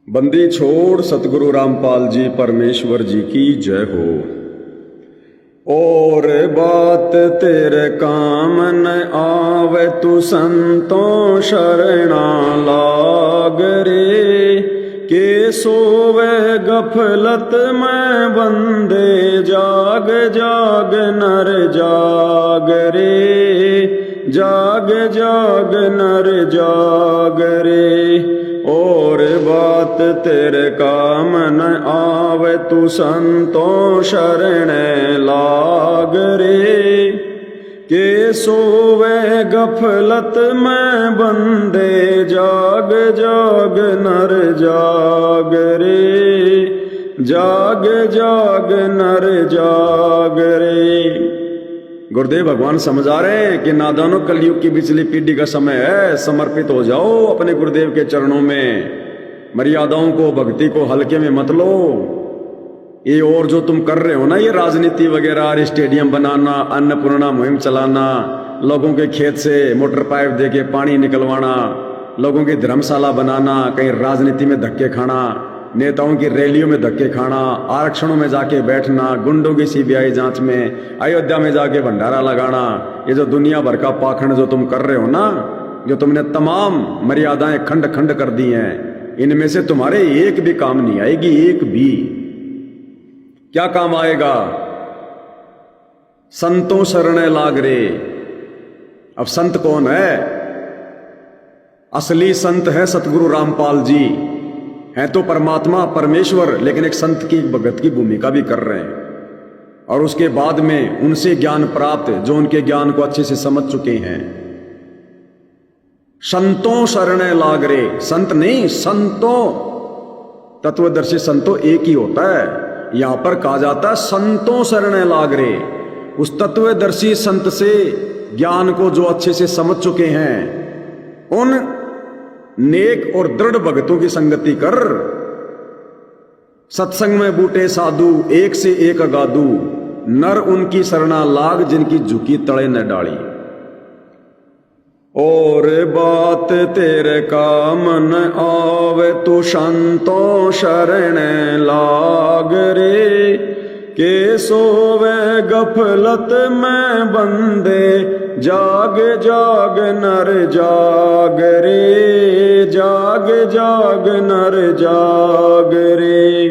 बंदी छोड़ सतगुरु रामपाल जी परमेश्वर जी की जय हो। और बात तेरे काम न आवे तू संतों शरणा लाग रे। के सोवे गफलत में बंदे जाग जाग नर जाग रे। जाग जाग नर जाग रे। और बात तेरे काम न आवे तू संतों शरण लाग रे। के सोवे गफलत में बंदे जाग जाग नर जाग रे। जाग जाग नर जाग रे। गुरुदेव भगवान समझा रहे हैं कि नादानों कलयुग की बिचली पीढ़ी का समय है। समर्पित हो जाओ अपने गुरुदेव के चरणों में। मर्यादाओं को भक्ति को हल्के में मत लो। ये और जो तुम कर रहे हो ना, ये राजनीति वगैरह, स्टेडियम बनाना, अन्नपूर्णा मुहिम चलाना, लोगों के खेत से मोटर पाइप दे के पानी निकलवाना, लोगों की धर्मशाला बनाना, कहीं राजनीति में धक्के खाना, नेताओं की रैलियों में धक्के खाना, आरक्षणों में जाके बैठना, गुंडों की सीबीआई जांच में, अयोध्या में जाके भंडारा लगाना, ये जो दुनिया भर का पाखंड जो तुम कर रहे हो ना, जो तुमने तमाम मर्यादाएं खंड खंड कर दी हैं, इनमें से तुम्हारे एक भी काम नहीं आएगी। एक भी क्या काम आएगा? संतों शरण लाग रे। अब संत कौन है? असली संत है सतगुरु रामपाल जी। हैं तो परमात्मा परमेश्वर, लेकिन एक संत की भगत की भूमिका भी कर रहे हैं। और उसके बाद में उनसे ज्ञान प्राप्त, जो उनके ज्ञान को अच्छे से समझ चुके हैं। संतों शरण लाग रे। संत नहीं, संतों। तत्वदर्शी संतों एक ही होता है। यहां पर कहा जाता है संतों शरण लाग रे। उस तत्वदर्शी संत से ज्ञान को जो अच्छे से समझ चुके हैं, उन नेक और दृढ़ भगतों की संगति कर। सत्संग में बूटे साधु, एक से एक अगाधु, नर उनकी शरणा लाग, जिनकी झुकी तड़े न डाली। और बात तेरे काम न आवे तू संतों शरण लाग रे। के सोवे गफलत में बंदे जाग जाग नर जाग रे। जाग जाग नर जाग रे।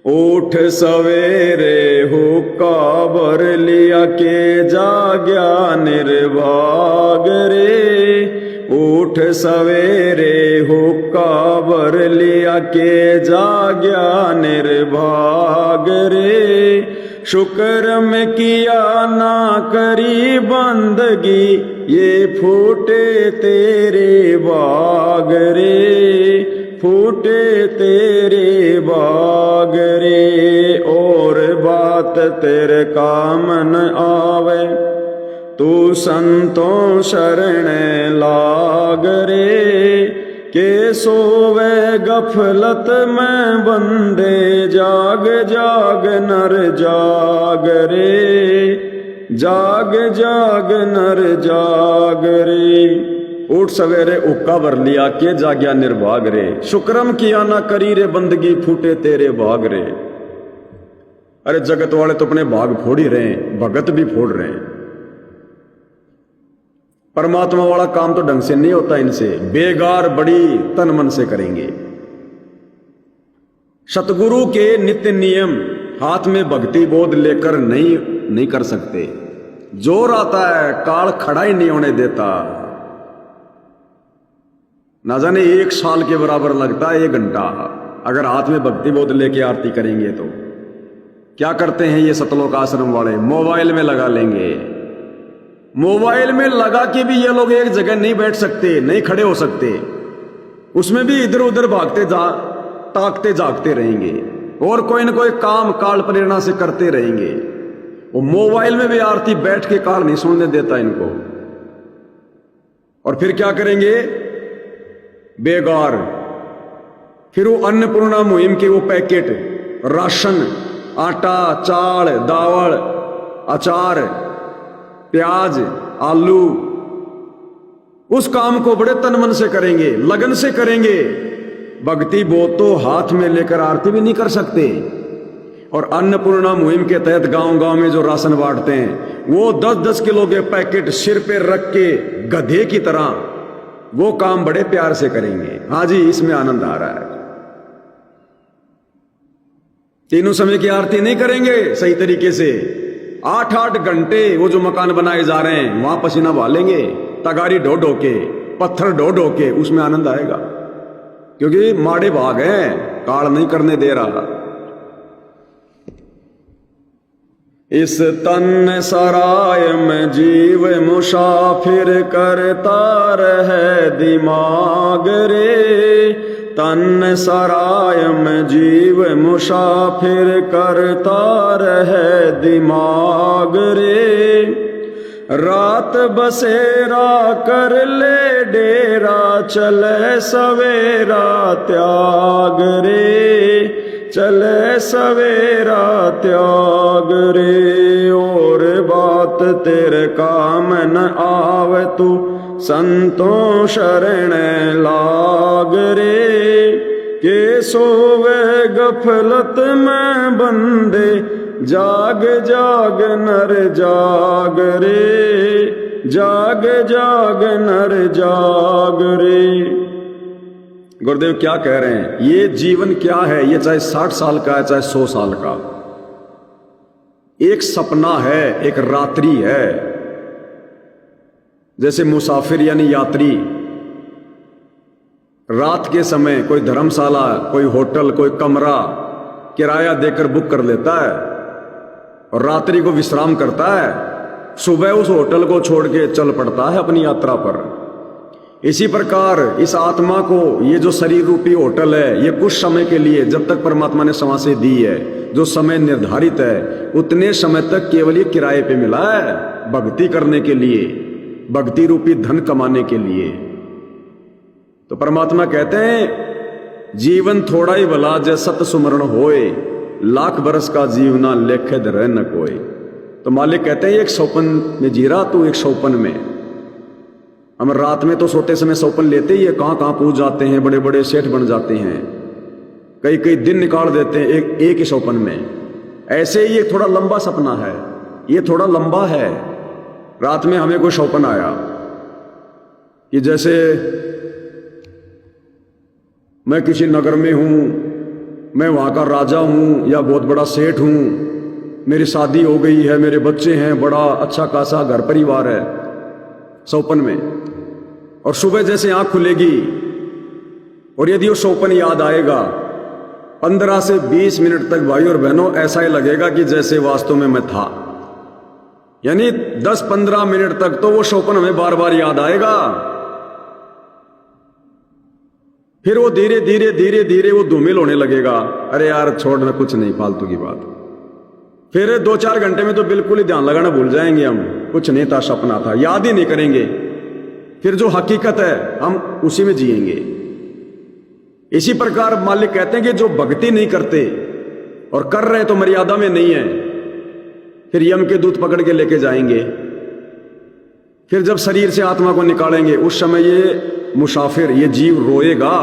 उठ सवेरे हुक्का भर लिया के जाग्या निर्भाग रे। उठ सवेरे हुक्का भर लिया के जाग्या निर्भाग रे। शुक्र में किया ना करी बंदगी, ये फूटे तेरे बाग रे। फूटे तेरे बाग रे। और बात तेरे काम न आवे तू संतों शरण लाग रे। के सोवे गफलत में बंदे जाग जाग नर जाग रे। जाग जाग नर जाग रे। उठ सवेरे उक्का भर लिया के जाग्या निर्भाग रे। शुक्रम किया ना करी रे बंदगी, फूटे तेरे भाग रे। अरे जगत वाले तो अपने भाग फोड़ ही रहे हैं, भगत भी फोड़ रहे हैं। परमात्मा वाला काम तो ढंग से नहीं होता इनसे। बेगार बड़ी तन मन से करेंगे। सतगुरु के नित्य नियम हाथ में भक्ति बोध लेकर नहीं कर सकते। जोर आता है, काल खड़ा ही नहीं होने देता। ना जाने 1 साल के बराबर लगता है 1 घंटा, अगर हाथ में भक्ति बोध लेके आरती करेंगे तो। क्या करते हैं ये सतलोक आश्रम वाले? मोबाइल में लगा लेंगे। मोबाइल में लगा के भी ये लोग एक जगह नहीं बैठ सकते, नहीं खड़े हो सकते। उसमें भी इधर उधर भागते ताकते जागते रहेंगे और कोई ना कोई काम काल प्रेरणा से करते रहेंगे। वो मोबाइल में भी आरती बैठ के काल नहीं सुनने देता इनको। और फिर क्या करेंगे? बेगार। फिर वो अन्नपूर्णा मुहिम के वो पैकेट, राशन, आटा, चाल, दावल, अचार, प्याज, आलू, उस काम को बड़े तन मन से करेंगे, लगन से करेंगे। भक्ति वो तो हाथ में लेकर आरती भी नहीं कर सकते। और अन्नपूर्णा मुहिम के तहत गांव गांव में जो राशन बांटते हैं वो 10-10 किलो के पैकेट सिर पे रख के गधे की तरह वो काम बड़े प्यार से करेंगे। हाँ जी, इसमें आनंद आ रहा है। तीनों समय की आरती नहीं करेंगे सही तरीके से, 8-8 घंटे वो जो मकान बनाए जा रहे हैं वहां पसीना बहालेंगे, तगारी ढो ढो के, पत्थर ढो ढो के, उसमें आनंद आएगा। क्योंकि माड़े भाग हैं, काल नहीं करने दे रहा। इस तन सराय में जीव मुसाफिर करता रहे दिमाग रे, तन सराय में जीव मुसाफिर करता रहे दिमाग रे, रात बसेरा कर ले डेरा चले सवेरा त्याग रे, चले सवेरा त्याग रे। और बात तेरे काम न आवे तू संतों शरण लाग रे, के सोवे गफलत में बंदे जाग जाग नर जाग रे, जाग जाग नर जाग रे। गुरुदेव क्या कह रहे हैं, ये जीवन क्या है, ये चाहे 60 साल का है चाहे 100 साल का, एक सपना है, एक रात्रि है। जैसे मुसाफिर यानी यात्री रात के समय कोई धर्मशाला, कोई होटल, कोई कमरा किराया देकर बुक कर लेता है और रात्रि को विश्राम करता है, सुबह उस होटल को छोड़ के चल पड़ता है अपनी यात्रा पर। इसी प्रकार इस आत्मा को ये जो शरीर रूपी होटल है, ये कुछ समय के लिए, जब तक परमात्मा ने सांसें दी है, जो समय निर्धारित है, उतने समय तक केवल ये किराए पे मिला है, भक्ति करने के लिए, भक्ति रूपी धन कमाने के लिए। तो परमात्मा कहते हैं जीवन थोड़ा ही भला जय सत सुमरण होए, लाख बरस का जीवना लेखे धरे न कोई। तो मालिक कहते हैं एक सौपन में जी रहा तू, एक सौपन में। हम रात में तो सोते समय सौपन लेते ही है, कहां कहां पूछ जाते हैं, बड़े बड़े सेठ बन जाते हैं, कई कई दिन निकाल देते हैं एक ही सौपन में। ऐसे ही ये थोड़ा लंबा सपना है, ये थोड़ा लंबा है। रात में हमें कोई सौपन आया कि जैसे मैं किसी नगर में हूं, मैं वहां का राजा हूं या बहुत बड़ा सेठ हूं, मेरी शादी हो गई है, मेरे बच्चे हैं, बड़ा अच्छा खासा घर परिवार है, सौपन में। और सुबह जैसे आंख खुलेगी और यदि वो सौपन याद आएगा, 15 से 20 मिनट तक भाई और बहनों ऐसा ही लगेगा कि जैसे वास्तव में मैं था। यानी 10-15 मिनट तक तो वो सौपन हमें बार बार याद आएगा। फिर वो धीरे धीरे धीरे धीरे वो धूमिल होने लगेगा, अरे यार छोड़ना, कुछ नहीं, फालतू की बात। फिर 2-4 घंटे में तो बिल्कुल ही ध्यान लगाना भूल जाएंगे हम, कुछ नहीं था, सपना था, याद ही नहीं करेंगे। फिर जो हकीकत है हम उसी में जिएंगे। इसी प्रकार मालिक कहते हैं कि जो भक्ति नहीं करते और कर रहे तो मर्यादा में नहीं है, फिर यम के दूत पकड़ के लेके जाएंगे। फिर जब शरीर से आत्मा को निकालेंगे उस समय ये मुसाफिर, ये जीव रोएगा,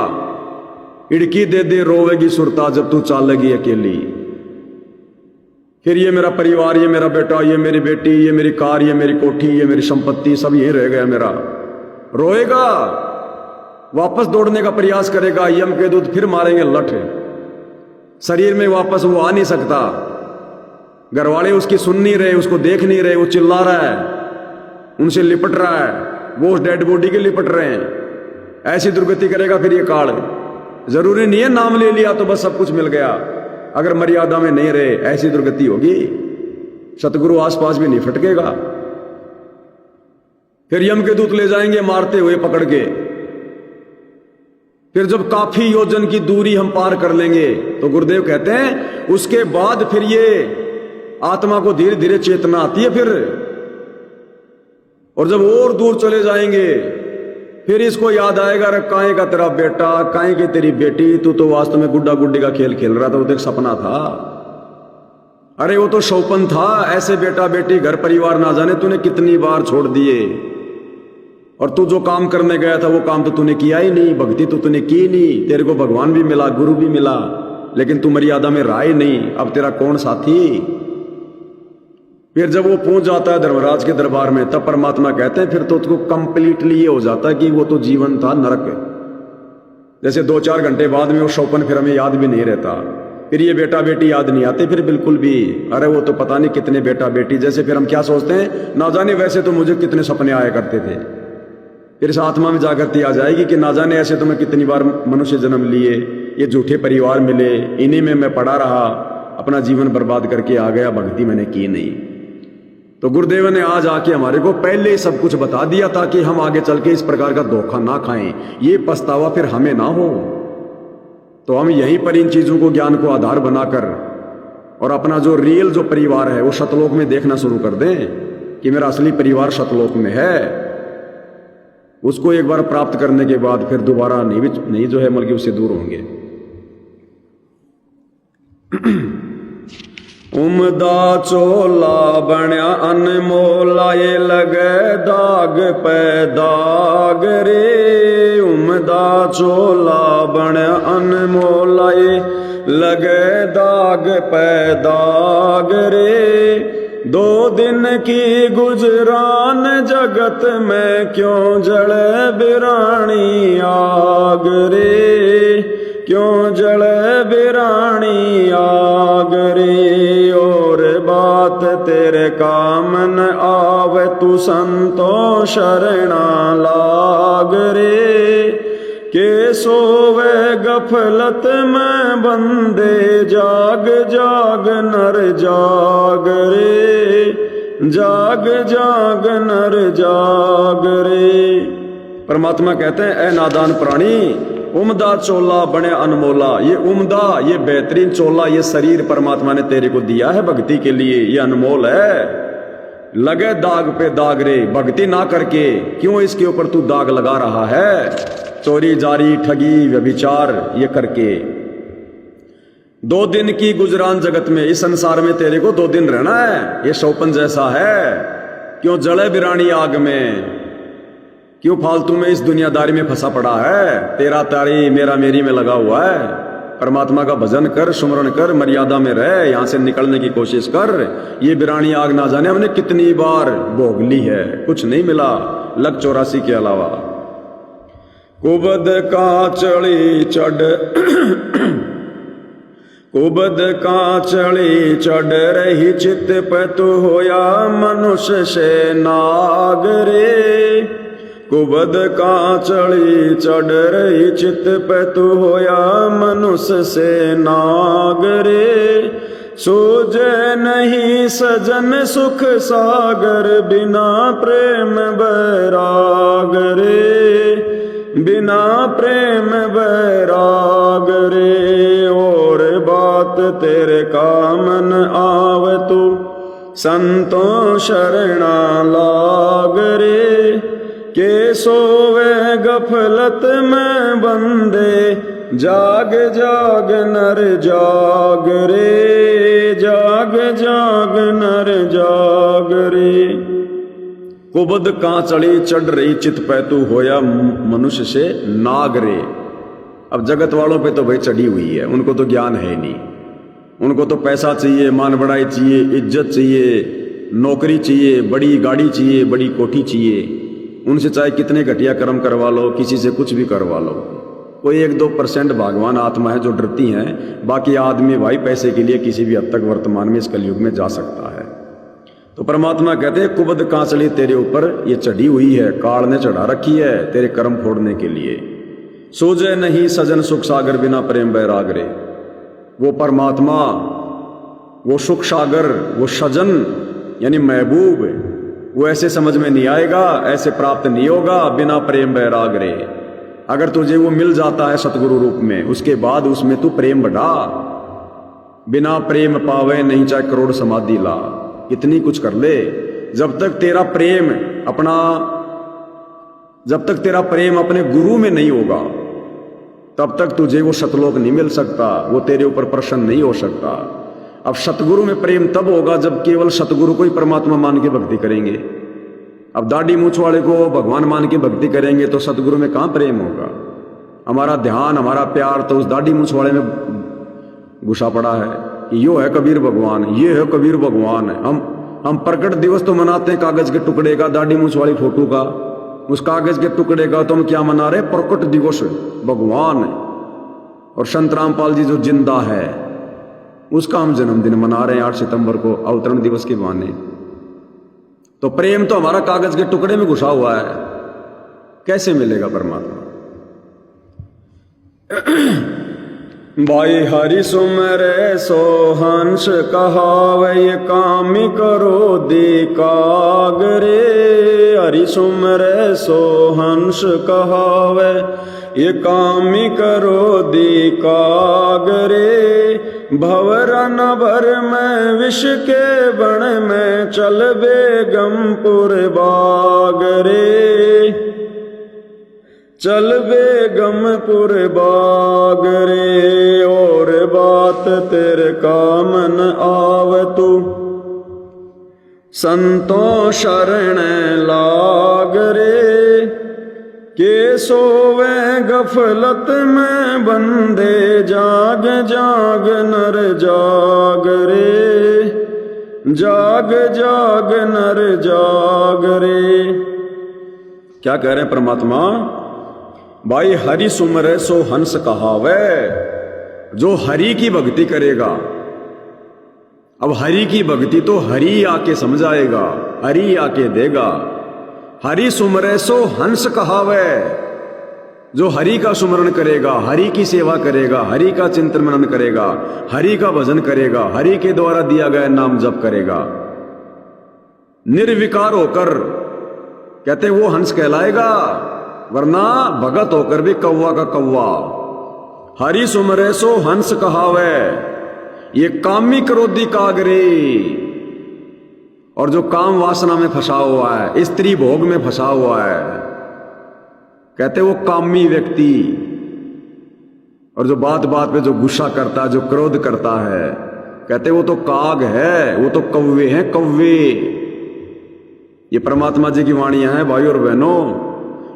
इड़की दे दे रोवेगी सुरता जब तू चालेगी अकेली। फिर ये मेरा परिवार, ये मेरा बेटा, ये मेरी बेटी, ये मेरी कार, ये मेरी कोठी, ये मेरी संपत्ति, सब यही रह गया मेरा। रोएगा, वापस दौड़ने का प्रयास करेगा, यम के दूत फिर मारेंगे लठ। शरीर में वापस वो आ नहीं सकता, घर वाले उसकी सुन नहीं रहे, उसको देख नहीं रहे, वो चिल्ला रहा है, उनसे लिपट रहा है, वो उस डेड बॉडी के लिपट रहे हैं। ऐसी दुर्गति करेगा फिर ये काल। जरूरी नहीं है नाम ले लिया तो बस सब कुछ मिल गया, अगर मर्यादा में नहीं रहे ऐसी दुर्गति होगी, सतगुरु आसपास भी नहीं फटकेगा। फिर यम के दूत ले जाएंगे मारते हुए पकड़ के। फिर जब काफी योजन की दूरी हम पार कर लेंगे तो गुरुदेव कहते हैं उसके बाद फिर ये आत्मा को धीरे धीरे चेतना आती है। फिर और जब और दूर चले जाएंगे फिर इसको याद आएगा, अरे काहे का तेरा बेटा, काहे की तेरी बेटी, तू तो वास्तव में गुड्डा गुड्डी का खेल खेल रहा था, वो तो एक सपना था, अरे वो तो शौपन था। ऐसे बेटा बेटी घर परिवार ना जाने तूने कितनी बार छोड़ दिए और तू जो काम करने गया था वो काम तो तूने किया ही नहीं, भक्ति तो तूने की नहीं, तेरे को भगवान भी मिला, गुरु भी मिला, लेकिन तू मर्यादा में रहा ही नहीं। अब तेरा कौन साथी? फिर जब वो पहुंच जाता है धर्मराज के दरबार में, तब परमात्मा कहते हैं फिर तो उसको कंप्लीटली ये हो जाता है कि वो तो जीवन था नरक। जैसे 2-4 घंटे बाद में वो शौपन फिर हमें याद भी नहीं रहता, फिर ये बेटा बेटी याद नहीं आते फिर बिल्कुल भी। अरे वो तो पता नहीं कितने बेटा बेटी, जैसे फिर हम क्या सोचते हैं, ना जाने वैसे तो मुझे कितने सपने आया करते थे। फिर इस आत्मा में जागृति आ जाएगी कि ना जाने ऐसे तो मैं कितनी बार मनुष्य जन्म लिए, ये झूठे परिवार मिले, इन्हीं में मैं पड़ा रहा, अपना जीवन बर्बाद करके आ गया, भक्ति मैंने की नहीं। तो गुरुदेव ने आज आके हमारे को पहले सब कुछ बता दिया ताकि हम आगे चल के इस प्रकार का धोखा ना खाएं, ये पछतावा फिर हमें ना हो। तो हम यहीं पर इन चीजों को, ज्ञान को आधार बनाकर और अपना जो रियल जो परिवार है वो सतलोक में देखना शुरू कर दें कि मेरा असली परिवार सतलोक में है। उसको एक बार प्राप्त करने के बाद फिर दोबारा नहीं जो है बल्कि उससे दूर होंगे। उमदा चोला बण्या अनमोला, ये लगे दाग पे दाग रे। उमदा चोला बण्या अनमोला, ये लगे दाग पे दाग रे। 2 दिन की गुजरान जगत में, क्यों जले बिरानी आग रे, क्यों जले बिरानी आग रे। और बात तेरे काम न आवे, तू संतो शरणा लाग रे। के सोवे गफलत में बंदे, जाग जाग नर जाग रे, जाग जाग नर जाग रे। परमात्मा कहते हैं, ए नादान प्राणी, उम्दा चोला बने अनमोला। ये उम्दा, ये बेहतरीन चोला, ये शरीर परमात्मा ने तेरे को दिया है भक्ति के लिए, ये अनमोल है। लगे दाग पे दाग रे, भक्ति ना करके क्यों इसके ऊपर तू दाग लगा रहा है? चोरी जारी ठगी व्यभिचार ये करके। 2 दिन की गुजरान जगत में, इस संसार में तेरे को 2 दिन रहना है, ये शौपन जैसा है। क्यों जले बिरानी आग में, क्यों फालतू में इस दुनियादारी में फंसा पड़ा है? तेरा तारी मेरा मेरी में लगा हुआ है। परमात्मा का भजन कर, सुमरण कर, मर्यादा में रह, यहां से निकलने की कोशिश कर। ये बिरानी आग ना जाने हमने कितनी बार भोग ली है, कुछ नहीं मिला लग 84 के अलावा। कुबद का चढ़ी चढ़ कुबद का चढ़ी चढ़ रही चित पे, तू होया मनुष्य से नाग रे। कुबद का चढ़ी चढ़ रही चित पे, तू होया मनुष्य से नाग रे। सूझे नहीं सजन सुख सागर, बिना प्रेम बैराग रे, बिना प्रेम बैराग रे। और बात तेरे काम न आवे, तू संतों शरणा लाग रे। के सोवे गफलत में बंदे, जाग जाग नर जाग रे, जाग जाग नर जाग रे। कुबद का चढ़ी चढ़ रही चित पे, तू होया मनुष्य से नाग रे। अब जगत वालों पे तो भाई चढ़ी हुई है, उनको तो ज्ञान है नहीं, उनको तो पैसा चाहिए, मान बढ़ाई चाहिए, इज्जत चाहिए, नौकरी चाहिए, बड़ी गाड़ी चाहिए, बड़ी कोठी चाहिए। उनसे चाहे कितने घटिया कर्म करवा लो, किसी से कुछ भी करवा लो। कोई 1-2% भगवान आत्मा है जो डरती हैं, बाकी आदमी भाई पैसे के लिए किसी भी हद तक वर्तमान में इस कलयुग में जा सकता है। तो परमात्मा कहते हैं, कुबद कांचली तेरे ऊपर ये चढ़ी हुई है, काल ने चढ़ा रखी है तेरे कर्म फोड़ने के लिए। सूझे नहीं सजन सुख सागर, बिना प्रेम बैराग रे। वो परमात्मा, वो सुख सागर, वो सजन यानी महबूब, वो ऐसे समझ में नहीं आएगा, ऐसे प्राप्त नहीं होगा बिना प्रेम बैराग रे। अगर तुझे वो मिल जाता है सतगुरु रूप में, उसके बाद उसमें तू प्रेम बढ़ा। बिना प्रेम पावे नहीं चाहे करोड़ समाधि ला, इतनी कुछ कर ले। जब तक तेरा प्रेम अपने गुरु में नहीं होगा, तब तक तुझे वो सतलोक नहीं मिल सकता, वो तेरे ऊपर प्रसन्न नहीं हो सकता। अब सतगुरु में प्रेम तब होगा जब केवल सतगुरु को ही परमात्मा मान के भक्ति करेंगे। अब दाढ़ी मूछ वाले को भगवान मान के भक्ति करेंगे तो सतगुरु में कहाँ प्रेम होगा। हमारा ध्यान, हमारा प्यार तो उस दाढ़ी मूछ वाले में घुसा पड़ा है कि यो है कबीर भगवान, ये है कबीर भगवान है। हम प्रकट दिवस तो मनाते हैं कागज के टुकड़े का, दाढ़ी मूछ वाली फोटो का, उस कागज के टुकड़े का। तो हम क्या मना रहे? प्रकट दिवस भगवान है। और संत रामपाल जी जो जिंदा है उसका हम जन्मदिन मना रहे हैं 8 सितंबर को, अवतरण दिवस के बहाने। तो प्रेम तो हमारा कागज के टुकड़े में घुसा हुआ है, कैसे मिलेगा परमात्मा? भाई हरि सुमरे सो हंस कहावे, कामी करो दी कागरे। हरि सुमरे सो हंस कहावे, ये कामी करो दी कागरे। भवरा न भर में विष के बण में, चल बेगमपुर बागरे। चल बेगमपुर बागरे, और बात तेरे कामन आव तू, संतों शरण लाग रे। के सोवे गफलत में बंदे, जाग जाग नर जाग रे। जाग जाग नर जाग रे। क्या कह रहे हैं परमात्मा? भाई हरि सुमरे सो हंस कहावे। जो हरि की भक्ति करेगा, अब हरि की भक्ति तो हरि आके समझाएगा, हरि आके देगा। हरि सुमरे सो हंस कहावे। जो हरि का सुमरण करेगा, हरि की सेवा करेगा, हरि का चिंतन मनन करेगा, हरि का भजन करेगा, हरि के द्वारा दिया गया नाम जप करेगा, निर्विकार होकर, कहते वो हंस कहलाएगा। वरना भगत होकर भी कौवा का कौवा। हरि सुमरे सो हंस कहावे, ये कामी क्रोधी कागरे। और जो काम वासना में फंसा हुआ है, स्त्री भोग में फंसा हुआ है, कहते वो कामी व्यक्ति। और जो बात बात पे जो गुस्सा करता है, जो क्रोध करता है, कहते वो तो काग है, वो तो कौवे हैं, कौवे। ये परमात्मा जी की वाणियां हैं भाई और बहनों।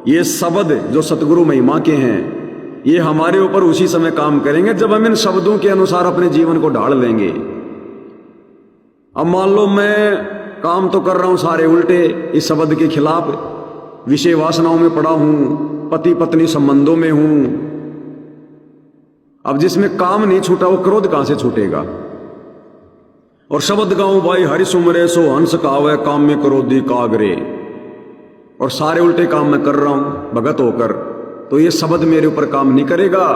ये शब्द जो सतगुरु महिमा के हैं, ये हमारे ऊपर उसी समय काम करेंगे जब हम इन शब्दों के अनुसार अपने जीवन को ढाल लेंगे। अब मान लो मैं काम तो कर रहा हूं सारे उल्टे इस शब्द के खिलाफ, विषय वासनाओं में पड़ा हूं, पति पत्नी संबंधों में हूं। अब जिसमें काम नहीं छूटा वो क्रोध कहां से छूटेगा? और शब्द गाऊं भाई हरि सुमरे सो हंस कहावे, काम में क्रोधी कागरे। और सारे उल्टे काम मैं कर रहा हूं भगत होकर, तो ये शब्द मेरे ऊपर काम नहीं करेगा।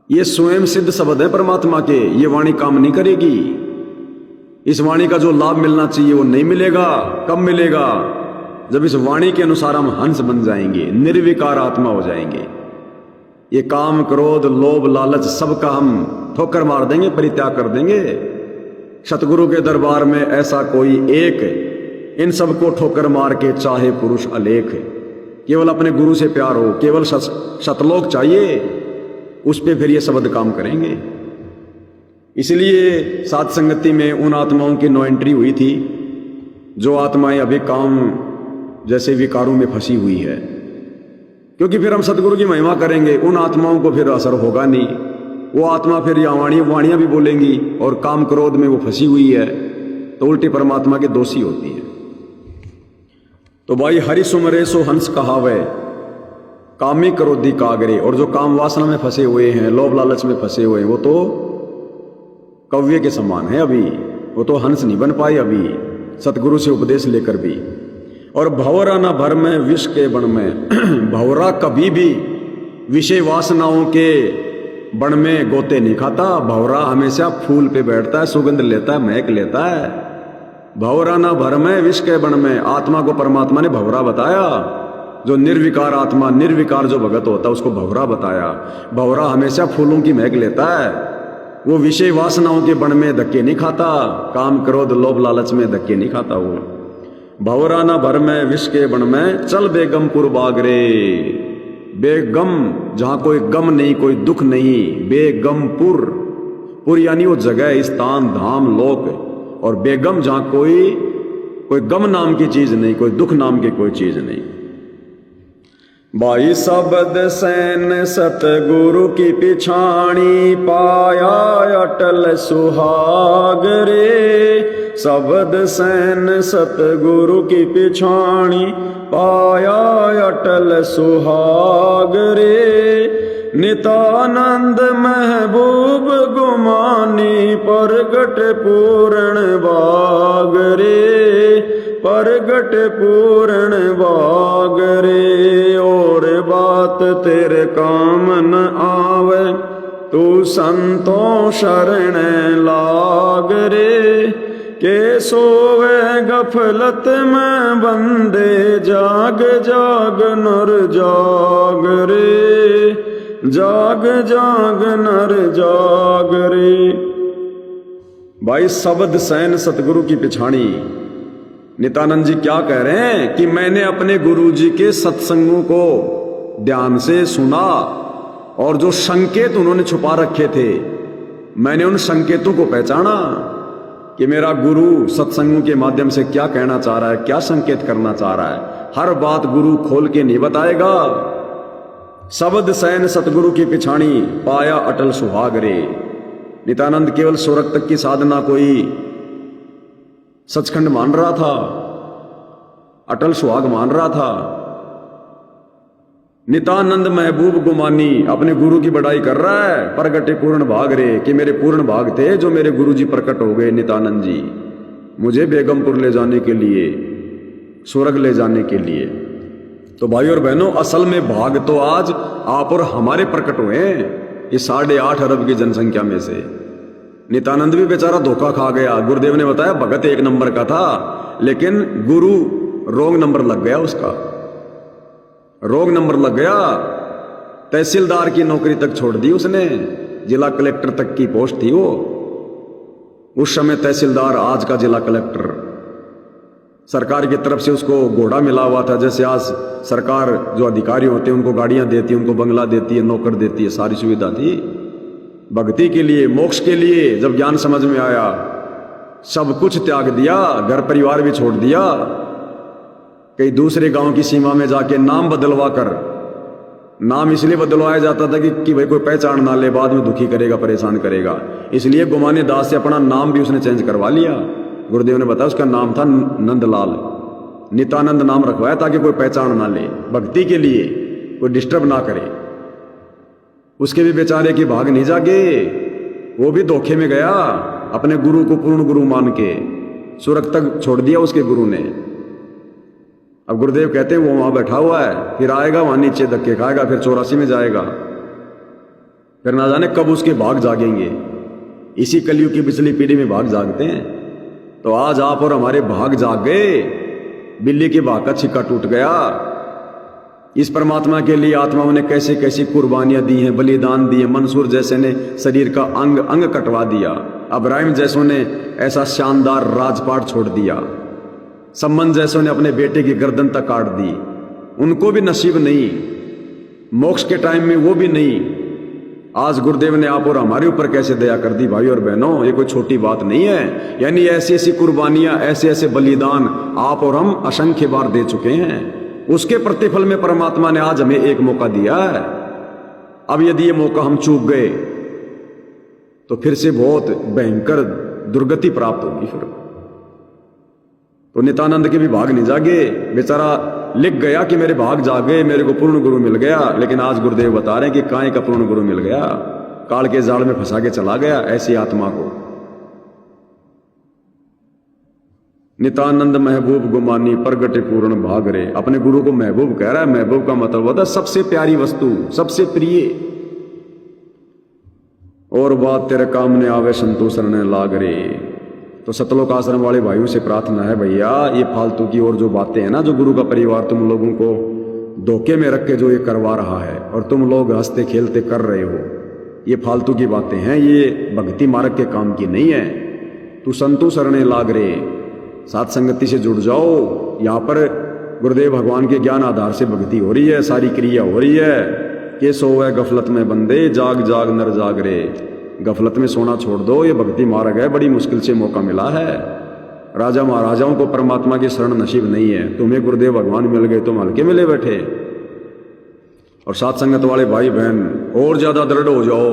ये स्वयं सिद्ध शब्द है परमात्मा के, ये वाणी काम नहीं करेगी। इस वाणी का जो लाभ मिलना चाहिए वो नहीं मिलेगा। कब मिलेगा? जब इस वाणी के अनुसार हम हंस बन जाएंगे, निर्विकार आत्मा हो जाएंगे। ये काम क्रोध लोभ लालच सबका हम ठोकर मार देंगे, परित्याग कर देंगे। सतगुरु के दरबार में ऐसा कोई एक इन सबको ठोकर मार के चाहे पुरुष अलेख, केवल अपने गुरु से प्यार हो, केवल सतलोक चाहिए, उस पे फिर ये शब्द काम करेंगे। इसलिए सात संगति में उन आत्माओं की नो एंट्री हुई थी जो आत्माएं अभी काम जैसे विकारों में फंसी हुई है। क्योंकि फिर हम सतगुरु की महिमा करेंगे, उन आत्माओं को फिर असर होगा नहीं। वो आत्मा फिर या वाणियां भी बोलेंगी और काम क्रोध में वो फंसी हुई है, तो उल्टी परमात्मा के दोषी होती है। तो भाई हरि सुमरे सो हंस कहावे, कामी क्रोधी कागरे। और जो काम वासना में फंसे हुए हैं, लोभ लालच में फंसे हुए हैं, वो तो कौवे के समान है अभी, वो तो हंस नहीं बन पाए अभी सतगुरु से उपदेश लेकर भी। और भंवरा न भर में विष के बन में, भंवरा कभी भी विषय वासनाओं के बन में गोते नहीं खाता। भंवरा हमेशा फूल पे बैठता है, सुगंध लेता है, महक लेता है। भंवरा न भर में विष के बन में, आत्मा को परमात्मा ने भंवरा बताया। जो निर्विकार आत्मा, निर्विकार जो भगत होता है उसको भंवरा बताया। भंवरा हमेशा फूलों की महक लेता है, वो विषय वासनाओं के बन में धक्के नहीं खाता, काम क्रोध लोभ लालच में धक्के नहीं खाता वो। भंवरा न भर में विष के बन में, चल बेगमपुर बागरे। बेगम जहां कोई गम नहीं, कोई दुख नहीं, बेगमपुर, पुर यानी वो जगह, स्थान, धाम, लोक। और बेगम जहां कोई कोई गम नाम की चीज नहीं, कोई दुख नाम की कोई चीज नहीं। भाई शब्द सैन सतगुरु की पिछाणी, पाया अटल सुहाग रे। शब्द सैन सतगुरु की पिछाणी, पाया अटल सुहाग रे। नितानंद महबूब गुमानी, प्रगट पूर्ण बाग रे, प्रगट पूर्ण बाग रे। और बात तेरे काम न आवे, तू संतों शरण लाग रे। के सोवे गफलत में बंदे, जाग जाग नर जाग रे, जाग जाग नर जाग रे। भाई शब्द सैन सतगुरु की पिछाड़ी, नित्यानंद जी क्या कह रहे हैं कि मैंने अपने गुरु जी के सत्संगों को ध्यान से सुना और जो संकेत उन्होंने छुपा रखे थे, मैंने उन संकेतों को पहचाना कि मेरा गुरु सत्संगों के माध्यम से क्या कहना चाह रहा है, क्या संकेत करना चाह रहा है। हर बात गुरु खोल के नहीं बताएगा। शब्द सैन सतगुरु की पिछाड़ी, पाया अटल सुहाग रे। नित्यानंद केवल स्वर्ग तक की साधना कोई सचखंड मान रहा था, अटल सुहाग मान रहा था। नित्यानंद महबूब गुमानी अपने गुरु की बड़ाई कर रहा है, प्रगटे पूर्ण भाग रे, कि मेरे पूर्ण भाग थे जो मेरे गुरु जी प्रकट हो गए नित्यानंद जी, मुझे बेगमपुर ले जाने के लिए, स्वर्ग ले जाने के लिए। तो भाई और बहनों, असल में भाग तो आज आप और हमारे प्रकट हुए हैं इस 8.5 अरब की जनसंख्या में से। नित्यानंद भी बेचारा धोखा खा गया। गुरुदेव ने बताया भगत 1 नंबर का था, लेकिन गुरु रोंग नंबर लग गया, उसका रोंग नंबर लग गया। तहसीलदार की नौकरी तक छोड़ दी उसने, जिला कलेक्टर तक की पोस्ट थी वो उस समय तहसीलदार, आज का जिला कलेक्टर। सरकार की तरफ से उसको घोड़ा मिला हुआ था, जैसे आज सरकार जो अधिकारी होते हैं उनको गाड़ियां देती है, उनको बंगला देती है, नौकर देती है, सारी सुविधा थी। भक्ति के लिए, मोक्ष के लिए जब ज्ञान समझ में आया, सब कुछ त्याग दिया, घर परिवार भी छोड़ दिया। कई दूसरे गांव की सीमा में जाके नाम बदलवा कर, नाम इसलिए बदलवाया जाता था कि भाई कोई पहचान ना ले, बाद में दुखी करेगा, परेशान करेगा, इसलिए गुमानी दास से अपना नाम भी उसने चेंज करवा लिया। गुरुदेव ने बताया उसका नाम था नंदलाल, नित्यानंद नाम रखवाया ताकि कोई पहचान ना ले, भक्ति के लिए कोई डिस्टर्ब ना करे। उसके भी बेचारे की भाग नहीं जागे, वो भी धोखे में गया, अपने गुरु को पूर्ण गुरु मान के स्वर्ग तक छोड़ दिया उसके गुरु ने। अब गुरुदेव कहते हैं वो वहां बैठा हुआ है, फिर आएगा वहां नीचे धक्के खाएगा, फिर 84 में जाएगा, फिर ना जाने कब उसके भाग जागेंगे। इसी कलयुग की पिछली पीढ़ी में भाग जागते हैं। तो आज आप और हमारे भाग जाग गए, बिल्ली के भाग का छिक्का टूट गया। इस परमात्मा के लिए आत्माओं ने कैसे कैसी कुर्बानियां दी हैं, बलिदान दिए। मंसूर जैसे ने शरीर का अंग अंग कटवा दिया, अब्राहिम जैसों ने ऐसा शानदार राजपाट छोड़ दिया, सम्मन जैसों ने अपने बेटे की गर्दन तक काट दी। उनको भी नसीब नहीं, मोक्ष के टाइम में वो भी नहीं। आज गुरुदेव ने आप और हमारे ऊपर कैसे दया कर दी भाई और बहनों, ये कोई छोटी बात नहीं है। यानी ऐसी ऐसी कुर्बानियां, ऐसे ऐसे बलिदान आप और हम असंख्य बार दे चुके हैं। उसके प्रतिफल में परमात्मा ने आज हमें एक मौका दिया है। अब यदि ये मौका हम चूक गए तो फिर से बहुत भयंकर दुर्गति प्राप्त होगी। फिर तो नित्यानंद के भी भाग नहीं जागे, बेचारा लिख गया कि मेरे भाग जागे, मेरे को पूर्ण गुरु मिल गया। लेकिन आज गुरुदेव बता रहे हैं कि काहे का पूर्ण गुरु मिल गया, काल के जाल में फंसा के चला गया ऐसी आत्मा को। नित्यानंद महबूब गुमानी, प्रगटे पूर्ण भाग रे। अपने गुरु को महबूब कह रहा है। महबूब का मतलब होता है सबसे प्यारी वस्तु, सबसे प्रिय। और बात तेरे काम ने आवे, संतोष ने लाग रे। तो सतलोक आश्रम वाले भाइयों से प्रार्थना है, भैया ये फालतू की और जो बातें हैं ना, जो गुरु का परिवार तुम लोगों को धोखे में रख के जो ये करवा रहा है और तुम लोग हंसते खेलते कर रहे हो, ये फालतू की बातें हैं, ये भक्ति मार्ग के काम की नहीं है। तू संतु शरणे लाग रे, साथ संगति से जुड़ जाओ। यहाँ पर गुरुदेव भगवान के ज्ञान आधार से भक्ति हो रही है, सारी क्रिया हो रही है। के सोवे गफलत में बंदे, जाग जाग नर जाग रे। गफलत में सोना छोड़ दो, ये भक्ति मार्ग है, बड़ी मुश्किल से मौका मिला है। राजा महाराजाओं को परमात्मा की शरण नसीब नहीं है, तुम्हें गुरुदेव भगवान मिल गए, तुम हल्के मिले बैठे। और साथ संगत वाले भाई बहन और ज्यादा दृढ़ हो जाओ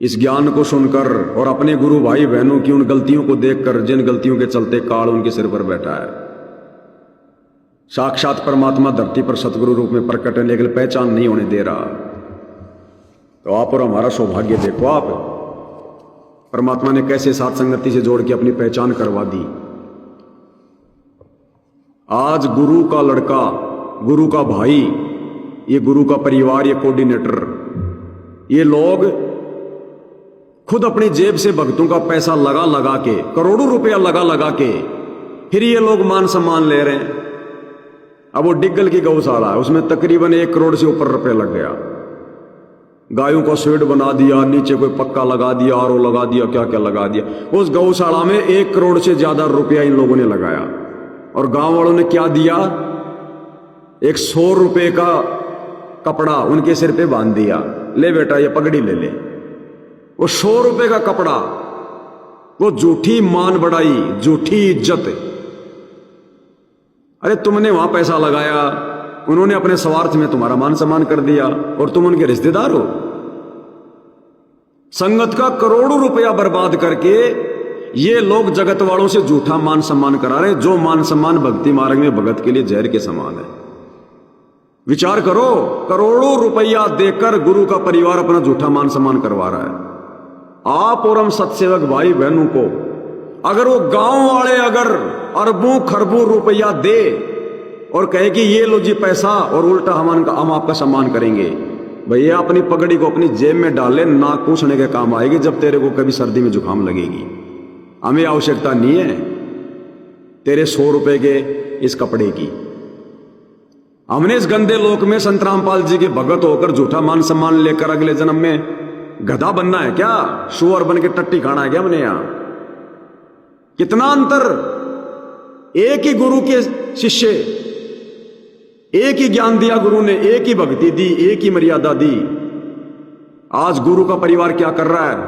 इस ज्ञान को सुनकर और अपने गुरु भाई बहनों की उन गलतियों को देखकर जिन गलतियों के चलते काल उनके सिर पर बैठा है। साक्षात परमात्मा धरती पर सतगुरु रूप में प्रकट है, लेकिन पहचान नहीं होने दे रहा। तो आप और हमारा सौभाग्य देखो, आप परमात्मा ने कैसे साथ संगति से जोड़ के अपनी पहचान करवा दी। आज गुरु का लड़का, गुरु का भाई, ये गुरु का परिवार, ये कोऑर्डिनेटर, ये लोग खुद अपनी जेब से भक्तों का पैसा लगा लगा के, करोड़ों रुपया लगा लगा के, फिर ये लोग मान सम्मान ले रहे हैं। अब वो डिग्गल की गौशाला है, उसमें तकरीबन 1 करोड़ से ऊपर रुपया लग गया। गायों का शेड बना दिया, नीचे कोई पक्का लगा दिया, आरओ लगा दिया, क्या क्या लगा दिया। उस गौशाला में 1 करोड़ से ज्यादा रुपया इन लोगों ने लगाया। और गांव वालों ने क्या दिया, एक 100 रुपए का कपड़ा उनके सिर पे बांध दिया, ले बेटा ये पगड़ी ले ले। वो 100 रुपए का कपड़ा, वो झूठी मान बढ़ाई, झूठी इज्जत। अरे तुमने वहां पैसा लगाया, उन्होंने अपने स्वार्थ में तुम्हारा मान सम्मान कर दिया और तुम उनके रिश्तेदार हो। संगत का करोड़ों रुपया बर्बाद करके ये लोग जगत वालों से झूठा मान सम्मान करा रहे हैं, जो मान सम्मान भक्ति मार्ग में भगत के लिए जहर के समान है। विचार करो, करोड़ों रुपया देकर गुरु का परिवार अपना झूठा मान सम्मान करवा रहा है। आप और हम सत्सेवक भाई बहनों को अगर वो गांव वाले अगर अरबों खरबों रुपया दे और कहे कि ये लो जी पैसा और उल्टा हम आपका सम्मान करेंगे, भैया अपनी पगड़ी को अपनी जेब में डाले, नाक पूछने के काम आएगी जब तेरे को कभी सर्दी में जुकाम लगेगी। हमें आवश्यकता नहीं है तेरे 100 रुपए के इस कपड़े की। हमने इस गंदे लोक में संत रामपाल जी के भगत होकर झूठा मान सम्मान लेकर अगले जन्म में गधा बनना है क्या? शुअर बन के टट्टी खाना है क्या हमने? यहां कितना अंतर। एक ही गुरु के शिष्य, एक ही ज्ञान दिया गुरु ने, एक ही भक्ति दी, एक ही मर्यादा दी। आज गुरु का परिवार क्या कर रहा है?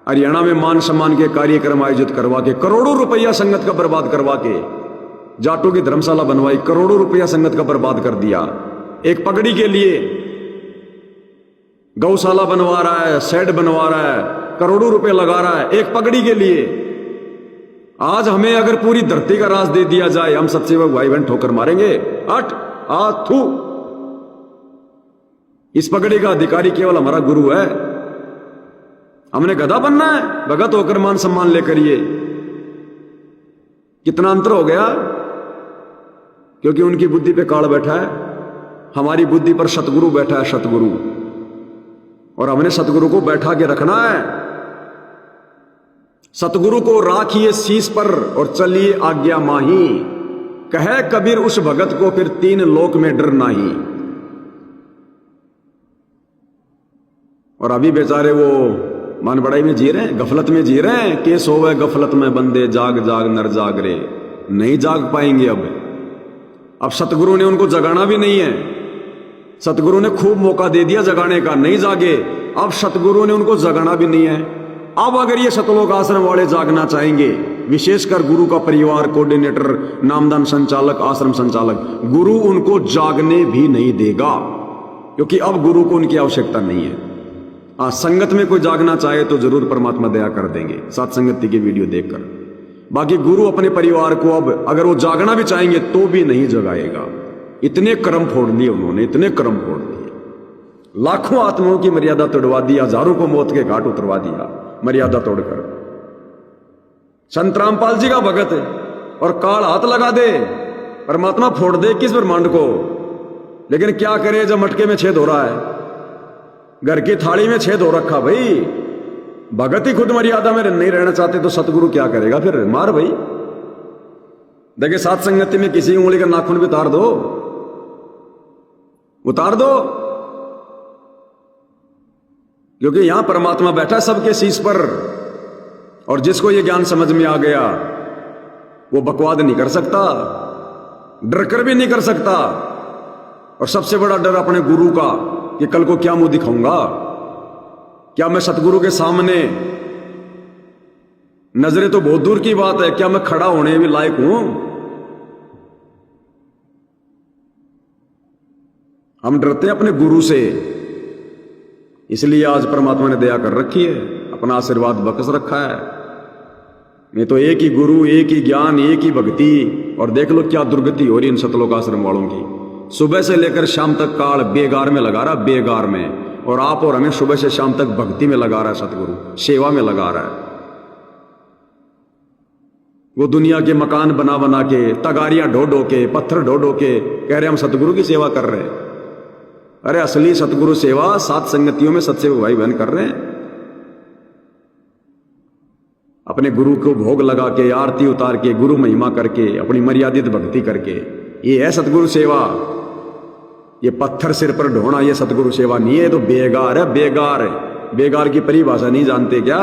हरियाणा में मान सम्मान के कार्यक्रम आयोजित करवा के करोड़ों रुपया संगत का बर्बाद करवा के जाटों की धर्मशाला बनवाई, करोड़ों रुपया संगत का बर्बाद कर दिया। एक पगड़ी के लिए गौशाला बनवा रहा है, शेड बनवा रहा है, करोड़ों रुपए लगा रहा है एक पगड़ी के लिए। आज हमें अगर पूरी धरती का राज दे दिया जाए, हम सत्सेवक भाई बहन ठोकर मारेंगे। हट आ थू। इस पगड़ी का अधिकारी केवल हमारा गुरु है। हमने गधा बनना है भगत होकर मान सम्मान लेकर? ये कितना अंतर हो गया। क्योंकि उनकी बुद्धि पे काल बैठा है, हमारी बुद्धि पर सतगुरु बैठा है, सतगुरु। और हमने सतगुरु को बैठा के रखना है। सतगुरु को राखिए शीश पर और चलिए आज्ञा माही, कहे कबीर उस भगत को फिर 3 लोक में डर नाही। और अभी बेचारे वो मन बड़ाई में जी रहे हैं, गफलत में जी रहे हैं। के सोवे गफलत में बंदे, जाग जाग नर जाग रे। नहीं जाग पाएंगे अब सतगुरु ने उनको जगाना भी नहीं है। सतगुरु ने खूब मौका दे दिया जगाने का, नहीं जागे। अब सतगुरु ने उनको जगाना भी नहीं है। अब अगर ये सतलोक आश्रम वाले जागना चाहेंगे, विशेषकर गुरु का परिवार, कोऑर्डिनेटर, नामदान संचालक, आश्रम संचालक, गुरु उनको जागने भी नहीं देगा, क्योंकि अब गुरु को उनकी आवश्यकता नहीं है। संगत में कोई जागना चाहे तो जरूर परमात्मा दया कर देंगे सात संगति की वीडियो देखकर। बाकी गुरु अपने परिवार को अब अगर वो जागना भी चाहेंगे तो भी नहीं जगाएगा। इतने कर्म फोड़ दिए उन्होंने, इतने कर्म फोड़ दिए। लाखों आत्माओं की मर्यादा तोड़वा दी, हजारों को मौत के घाट उतरवा दिया मर्यादा तोड़कर। संत रामपाल जी का भगत है और काल हाथ लगा दे, परमात्मा फोड़ दे किस ब्रह्मांड को। लेकिन क्या करे जब मटके में छेद हो रहा है, घर की थाली में छेद हो रखा। भाई भगत ही खुद मर्यादा में नहीं रहना चाहते तो सतगुरु क्या करेगा फिर? मार भाई। देखिए सात संगति में किसी उंगली का नाखून भी उतार दो, उतार दो, क्योंकि यहां परमात्मा बैठा सबके शीश पर। और जिसको ये ज्ञान समझ में आ गया वो बकवाद नहीं कर सकता, डर कर भी नहीं कर सकता। और सबसे बड़ा डर अपने गुरु का कि कल को क्या मुंह दिखाऊंगा, क्या मैं सतगुरु के सामने नजरें तो बहुत दूर की बात है, क्या मैं खड़ा होने भी लायक हूं? हम डरते हैं अपने गुरु से, इसलिए आज परमात्मा ने दया कर रखी है, अपना आशीर्वाद बख्श रखा है। नहीं तो एक ही गुरु, एक ही ज्ञान, एक ही भक्ति, और देख लो क्या दुर्गति हो रही इन सतलोक आश्रम वालों की। सुबह से लेकर शाम तक काल बेगार में लगा रहा, बेगार में, और आप और हमें सुबह से शाम तक भक्ति में लगा रहा है सतगुरु, सेवा में लगा रहा है। वो दुनिया के मकान बना बना के, तगारियां ढो ढो के, पत्थर ढो ढो के कह रहे हम सतगुरु की सेवा कर रहे हैं। अरे असली सतगुरु सेवा सात संगतियों में सच्चे भाई बहन कर रहे हैं। अपने गुरु को भोग लगा के, आरती उतार के, गुरु महिमा करके, अपनी मर्यादित भक्ति करके, ये है सतगुरु सेवा। ये पत्थर सिर पर ढोना ये सतगुरु सेवा नहीं है, तो बेगार है, बेगार है। बेगार की परिभाषा नहीं जानते क्या?